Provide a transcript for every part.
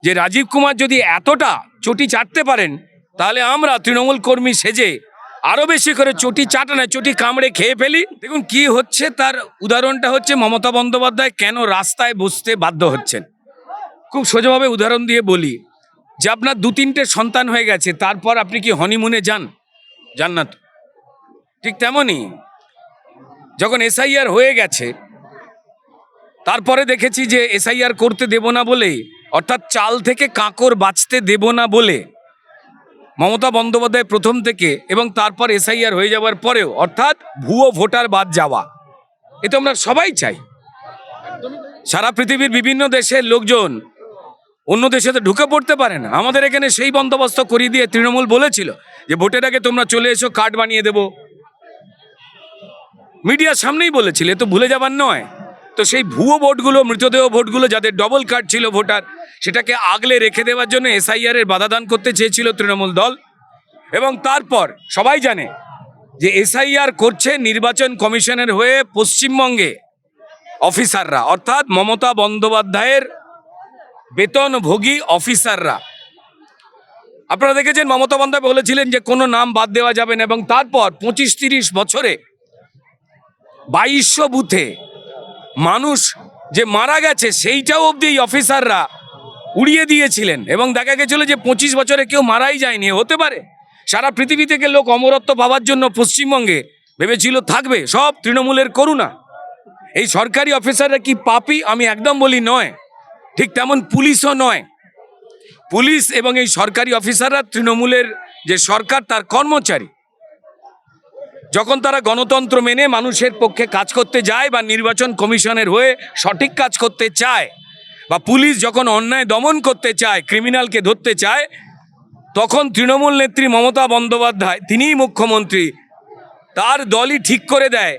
যে রাজীব কুমার যদি এতটা চটি চাটতে পারেন, তাহলে আমরা তৃণমূল কর্মী সেজে আরো বেশি করে চটি চাটা না, চটি কামড়ে খেয়ে ফেলি। দেখুন কি হচ্ছে, তার উদাহরণটা হচ্ছে মমতা বন্দ্যোপাধ্যায় কেন রাস্তায় বসতে বাধ্য হচ্ছেন। খুব সোজাভাবে উদাহরণ দিয়ে বলি যে আপনার 2-3টে সন্তান হয়ে গেছে, তারপর আপনি কি হনিমুনে যান? যান না তো। ঠিক তেমনই যখন এসআইআর হয়ে গেছে, তারপরে দেখেছি যে এসআইআর করতে দেব না বলে, অর্থাৎ চাল থেকে কাঁকর বাঁচতে দেব না বলে মমতা বন্দ্যোপাধ্যায় প্রথম থেকে এবং তারপর এসআইআর হয়ে যাওয়ার পরেও, অর্থাৎ ভুয়ো ভোটার বাদ যাওয়া, এ তো আমরা সবাই চাই। সারা পৃথিবীর বিভিন্ন দেশের লোকজন অন্য দেশে তো ঢুকে পড়তে পারে না। আমাদের এখানে সেই বন্দোবস্ত করিয়ে দিয়ে তৃণমূল বলেছিল যে ভোটের আগে তোমরা চলে এসো, কার্ড বানিয়ে দেব। মিডিয়ার সামনেই বলেছিল, এ তো ভুলে যাবার নয়। তো সেই ভুয়ো ভোটগুলো, মৃতদেহ ভোটগুলো, যাদের ডবল কার্ড ছিল ভোটার, সেটাকে আগলে রেখে দেওয়ার জন্য এসআইআর এর বাধাদান করতে চেয়েছিল তৃণমূল দল। এবং তারপর সবাই জানে যে এসআইআর করছে নির্বাচন কমিশনের হয়ে পশ্চিমবঙ্গে অফিসাররা, অর্থাৎ মমতা বন্দ্যোপাধ্যায়ের বেতনভোগী অফিসাররা। আপনারা দেখেছেন মমতা বন্দ্যোপাধ্যায় বলেছিলেন যে কোনো নাম বাদ দেওয়া যাবে না, এবং তারপর 25-30 বছরে 2200 বুথে মানুষ যে মারা গেছে সেইটাও অবধি এই অফিসাররা উড়িয়ে দিয়েছিলেন। এবং দেখা গেছিল যে 25 বছরে কেউ মারাই যায়নি। হতে পারে সারা পৃথিবী থেকে লোক অমরত্ব পাওয়ার জন্য পশ্চিমবঙ্গে ভেবেছিল থাকবে, সব তৃণমূলের করুণা। এই সরকারি অফিসাররা কি পাপী? আমি একদম বলি নয়। ঠিক তেমন পুলিশও নয়। পুলিশ এবং এই সরকারি অফিসাররা তৃণমূলের যে সরকার তার কর্মচারী। যখন তারা গণতন্ত্র মেনে মানুষের পক্ষে কাজ করতে যায় বা নির্বাচন কমিশনের হয়ে সঠিক কাজ করতে চায়, বা পুলিশ যখন অন্যায় দমন করতে চায়, ক্রিমিনালকে ধরতে চায়, তখন তৃণমূল নেত্রী মমতা বন্দ্যোপাধ্যায়, তিনিই মুখ্যমন্ত্রী, তার দলই ঠিক করে দেয়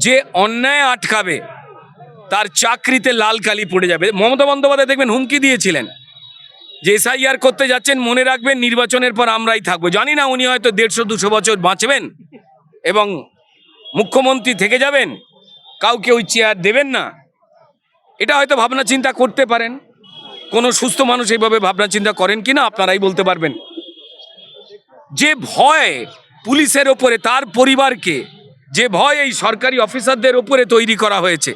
যে অন্যায় আটকাবে, তার চাকরিতে লাল কালি পড়ে যাবে। মমতা বন্দ্যোপাধ্যায় দেখবেন হুমকি দিয়েছিলেন যে এসআইআর করতে যাচ্ছেন, মনে রাখবেন নির্বাচনের পর আমরাই থাকবো। জানি না উনি হয়তো 150-200 বছর বাঁচবেন এবং মুখ্যমন্ত্রী থেকে যাবেন, কাউকে ওই চেয়ার দেবেন না, এটা হয়তো ভাবনা চিন্তা করতে পারেন। কোনো সুস্থ মানুষ এইভাবে ভাবনা চিন্তা করেন কিনা আপনারাই বলতে পারবেন। যে ভয় পুলিশের ওপরে, তার পরিবারকে যে ভয় এই সরকারি অফিসারদের ওপরে তৈরি করা হয়েছে,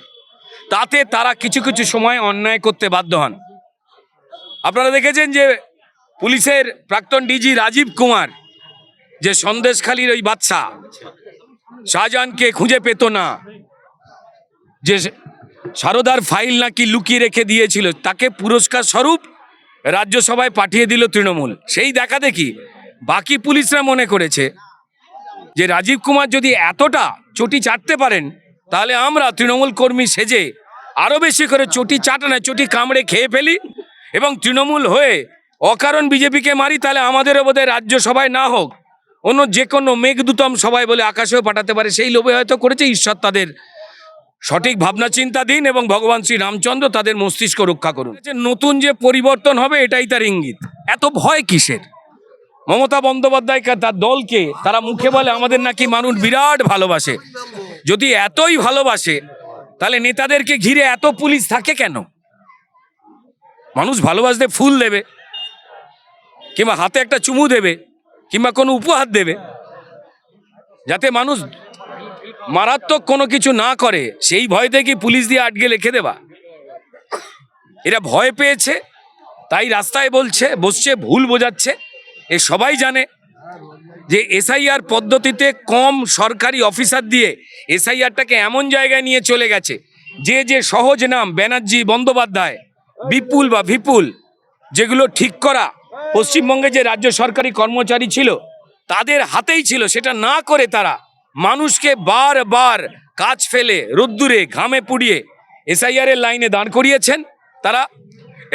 তাতে তারা কিছু কিছু সময় অন্যায় করতে বাধ্য হন। আপনারা দেখেছেন যে পুলিশের প্রাক্তন ডিজি রাজীব কুমার, যে সন্দেশখালীর ওই বাচ্চা শাহজাহানকে খুঁজে পেত না, যে সারদার ফাইল নাকি লুকিয়ে রেখে দিয়েছিল, তাকে পুরস্কার স্বরূপ রাজ্যসভায় পাঠিয়ে দিল তৃণমূল। সেই দেখা দেখি বাকি পুলিশরা মনে করেছে যে রাজীব কুমার যদি এতটা চটি চাটতে পারেন, তাহলে আমরা তৃণমূল কর্মী সেজে আরো বেশি করে চটি চাটা না, চটি কামড়ে খেয়ে ফেলি এবং তৃণমূল হয়ে অকারণ বিজেপিকে মারি। তাহলে আমাদেরও বোধহয় রাজ্যসভায় না হোক, অন্য যে কোনো মেঘদূতম সবাই বলে আকাশেও পাঠাতে পারে। সেই লোভে হয়তো করেছে। ঈশ্বর তাদের সঠিক ভাবনা চিন্তা দিন এবং ভগবান শ্রী রামচন্দ্র তাদের মস্তিষ্ক রক্ষা করুন। নতুন যে পরিবর্তন হবে এটাই তার ইঙ্গিত। এত ভয় কিসের? মমতা বন্দ্যোপাধ্যায়কে, তার দলকে তারা মুখে বলে আমাদের নাকি মানুষ বিরাট ভালোবাসে। যদি এতই ভালোবাসে, তাহলে নেতাদেরকে ঘিরে এত পুলিশ থাকে কেন? মানুষ ভালোবাসতে ফুল দেবে, কিংবা হাতে একটা চুমু দেবে, কিংবা কোনো উপহার দেবে, যাতে মানুষ মারাত্মক কোনো কিছু না করে, সেই ভয় থেকে পুলিশ দিয়ে আটকে রেখে দেবা। এরা ভয় পেয়েছে, তাই রাস্তায় বসছে, ভুল বোঝাচ্ছে। এ সবাই জানে যে এসআইআর পদ্ধতিতে কম সরকারি অফিসার দিয়ে এসআইআরটাকে এমন জায়গায় নিয়ে চলে গেছে, যে সহজ নাম ব্যানার্জি, বন্দ্যোপাধ্যায়, বিপুল বা ভিপুল, যেগুলো ঠিক করা পশ্চিমবঙ্গে যে রাজ্য সরকারি কর্মচারী ছিল তাদের হাতেই ছিল, সেটা না করে তারা মানুষকে বারবার কাজ ফেলে রোদ্দুরে ঘামে পুড়িয়ে এসআইআর এর লাইনে দাঁড় করিয়েছেন তারা।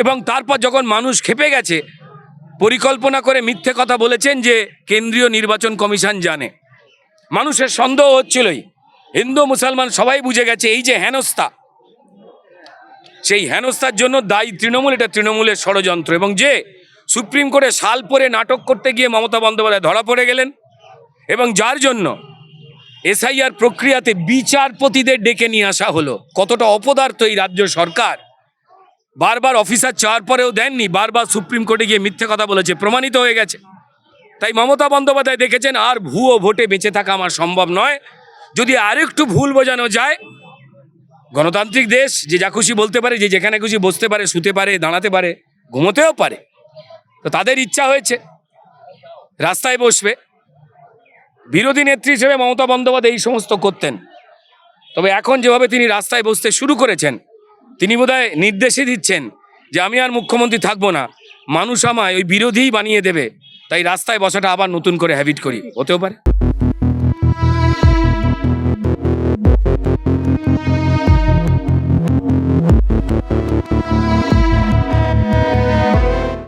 এবং তারপর যখন মানুষ খেপে গেছে, পরিকল্পনা করে মিথ্যে কথা বলেছেন যে কেন্দ্রীয় নির্বাচন কমিশন জানে। মানুষের সন্দেহ হচ্ছিলই, হিন্দু মুসলমান সবাই বুঝে গেছে এই যে হেনস্থা, সেই হেনস্থার জন্য দায়ী তৃণমূল। এটা তৃণমূলের ষড়যন্ত্র। এবং যে সুপ্রিম কোর্টে শাল পরে নাটক করতে গিয়ে মমতা বন্দ্যোপাধ্যায় ধরা পড়ে গেলেন, এবং যার জন্য এসআইআর প্রক্রিয়াতে বিচারপতিদের ডেকে নিয়ে আসা হলো। কতটা অপদার্থ এই রাজ্য সরকার! বারবার অফিসার চাওয়ার পরেও দেননি, বারবার সুপ্রিম কোর্টে গিয়ে মিথ্যে কথা বলেছে, প্রমাণিত হয়ে গেছে। তাই মমতা বন্দ্যোপাধ্যায় দেখেছেন আর ভুয়ো ভোটে বেঁচে থাকা আমার সম্ভব নয়। যদি আরেকটু ভুল বোঝানো যায়, গণতান্ত্রিক দেশ, যে যা খুশি বলতে পারে, যে যেখানে খুশি বসতে পারে, শুতে পারে, দাঁড়াতে পারে, ঘুমোতেও পারে। তো তাদের ইচ্ছা হয়েছে রাস্তায় বসবে। বিরোধী নেত্রী হিসেবে মমতা বন্দ্যোপাধ্যায় এই সমস্ত করতেন, তবে এখন যেভাবে তিনি রাস্তায় বসতে শুরু করেছেন, তিনি বোধহয় নির্দেশই দিচ্ছেন যে আমি আর মুখ্যমন্ত্রী থাকবো না, মানুষ আমায় ওই বিরোধীই বানিয়ে দেবে, তাই রাস্তায় বসাটা আবার নতুন করে হ্যাবিট করি, হতেও পারে।